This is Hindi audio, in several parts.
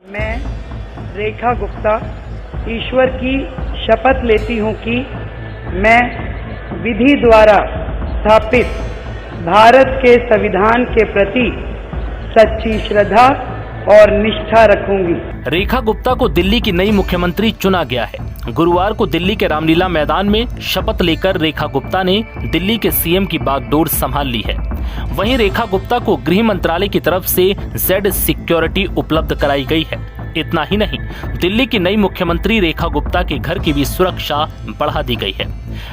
मैं रेखा गुप्ता ईश्वर की शपथ लेती हूँ कि मैं विधि द्वारा स्थापित भारत के संविधान के प्रति सच्ची श्रद्धा और निष्ठा रखूंगी। रेखा गुप्ता को दिल्ली की नई मुख्यमंत्री चुना गया है। गुरुवार को दिल्ली के रामलीला मैदान में शपथ लेकर रेखा गुप्ता ने दिल्ली के सीएम की बागडोर संभाल ली है। वहीं रेखा गुप्ता को गृह मंत्रालय की तरफ से जेड सिक्योरिटी उपलब्ध कराई गई है। इतना ही नहीं, दिल्ली की नई मुख्यमंत्री रेखा गुप्ता के घर की भी सुरक्षा बढ़ा दी गई है।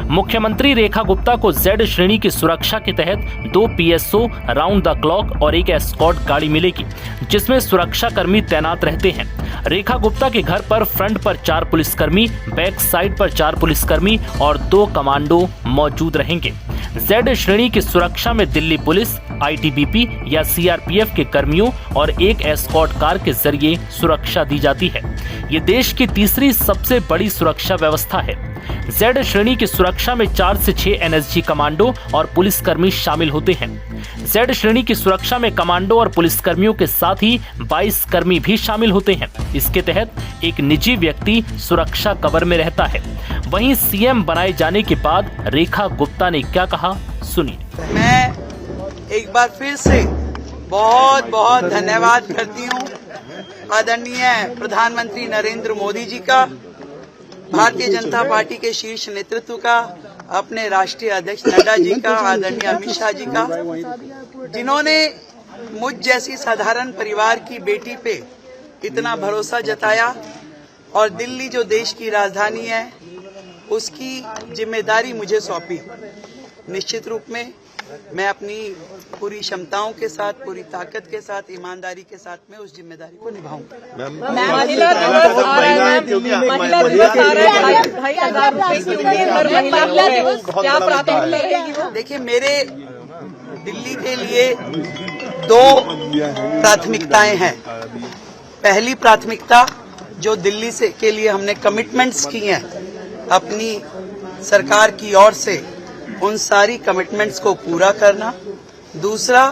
मुख्यमंत्री रेखा गुप्ता को जेड श्रेणी की सुरक्षा के तहत 2 पीएसओ राउंड द क्लॉक और एक एस्कॉर्ट गाड़ी मिलेगी, जिसमें सुरक्षा कर्मी तैनात रहते हैं। रेखा गुप्ता के घर पर फ्रंट पर 4 पुलिसकर्मी, बैक साइड पर 4 पुलिसकर्मी और 2 कमांडो मौजूद रहेंगे। जेड श्रेणी की सुरक्षा में दिल्ली पुलिस, आईटीबीपी या सीआरपीएफ के कर्मियों और एक एस्कॉर्ट कार के जरिए सुरक्षा दी जाती है। ये देश की तीसरी सबसे बड़ी सुरक्षा व्यवस्था है। जेड श्रेणी की सुरक्षा में 4 से 6 एनएसजी कमांडो और पुलिसकर्मी शामिल होते हैं। जेड श्रेणी की सुरक्षा में कमांडो और पुलिसकर्मियों के साथ ही 22 कर्मी भी शामिल होते हैं। इसके तहत एक निजी व्यक्ति सुरक्षा कवर में रहता है। वहीं सीएम बनाए जाने के बाद रेखा गुप्ता ने क्या कहा, सुनिए। मैं एक बार फिर से बहुत बहुत धन्यवाद करती हूँ आदरणीय प्रधानमंत्री नरेंद्र मोदी जी का, भारतीय जनता पार्टी के शीर्ष नेतृत्व का, अपने राष्ट्रीय अध्यक्ष नड्डा जी का, आदरणीय अमित शाह जी का, जिन्होंने मुझ जैसी साधारण परिवार की बेटी पे इतना भरोसा जताया और दिल्ली जो देश की राजधानी है उसकी जिम्मेदारी मुझे सौंपी। निश्चित रूप में मैं अपनी पूरी क्षमताओं के साथ, पूरी ताकत के साथ, ईमानदारी के साथ में उस जिम्मेदारी को निभाऊंगा। महिला दिवस आ रहा है, महिला दिवस आ रहा है, 2,500 रुपए की उम्मीद हर महिला को, क्या प्राथमिकता रहेगी वो? देखिए, मेरे दिल्ली के लिए 2 प्राथमिकताएं हैं। पहली प्राथमिकता जो दिल्ली से के लिए हमने कमिटमेंट्स की हैं अपनी सरकार की ओर से, उन सारी कमिटमेंट्स को पूरा करना। दूसरा,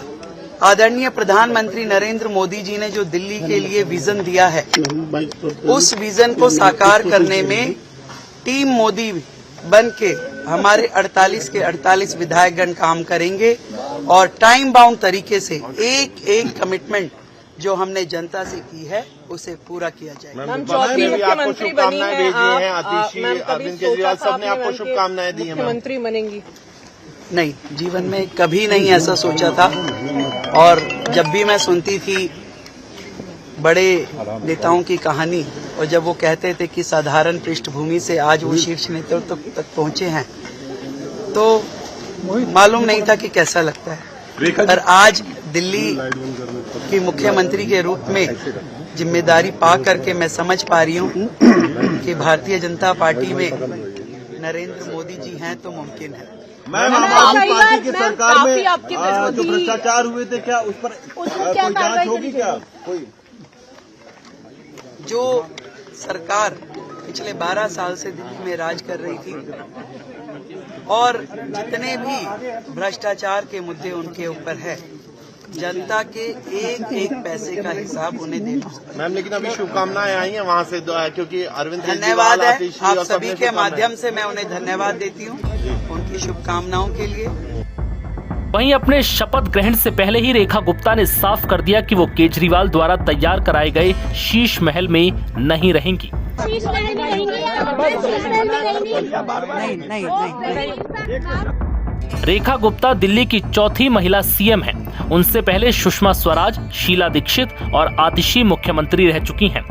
आदरणीय प्रधानमंत्री नरेंद्र मोदी जी ने जो दिल्ली के लिए विजन दिया है, उस विजन को साकार करने में टीम मोदी बन के हमारे 48 के 48 विधायकगण काम करेंगे और टाइम बाउंड तरीके से एक कमिटमेंट जो हमने जनता से की है उसे पूरा किया जाएगा। मैम, चौथी मुख्यमंत्री बनी है आप, मैम, कभी सोचा था आपने आपको शुभकामनाएं दी हैं मुख्यमंत्री बनेंगी? नहीं, जीवन में कभी नहीं ऐसा सोचा था। और जब भी मैं सुनती थी बड़े नेताओं की कहानी और जब वो कहते थे कि साधारण पृष्ठभूमि से आज वो शीर्ष नेतृत्व तक पहुंचे हैं, तो मालूम नहीं था कि कैसा लगता है। पर आज दिल्ली की मुख्यमंत्री के रूप में जिम्मेदारी पा करके मैं समझ पा रही हूँ कि भारतीय जनता पार्टी में नरेंद्र मोदी जी हैं तो मुमकिन है। मैम, आम आदमी पार्टी की सरकार में जो भ्रष्टाचार हुए थे, क्या उस पर कोई जांच होगी? क्या कोई जो सरकार पिछले 12 साल से दिल्ली में राज कर रही थी और जितने भी भ्रष्टाचार के मुद्दे उनके ऊपर है, जनता के एक पैसे का हिसाब उन्हें देना। मैम, लेकिन अभी शुभकामनाएं आई हैं वहाँ से, क्योंकि अरविंद धन्यवाद है आप सभी के माध्यम से, मैं उन्हें धन्यवाद देती हूँ उनकी शुभकामनाओं के लिए। वहीं अपने शपथ ग्रहण से पहले ही रेखा गुप्ता ने साफ कर दिया कि वो केजरीवाल द्वारा तैयार कराए गए शीश महल में नहीं रहेंगी। रेखा गुप्ता दिल्ली की चौथी महिला सीएम हैं। उनसे पहले सुषमा स्वराज, शीला दीक्षित और आतिशी मुख्यमंत्री रह चुकी हैं।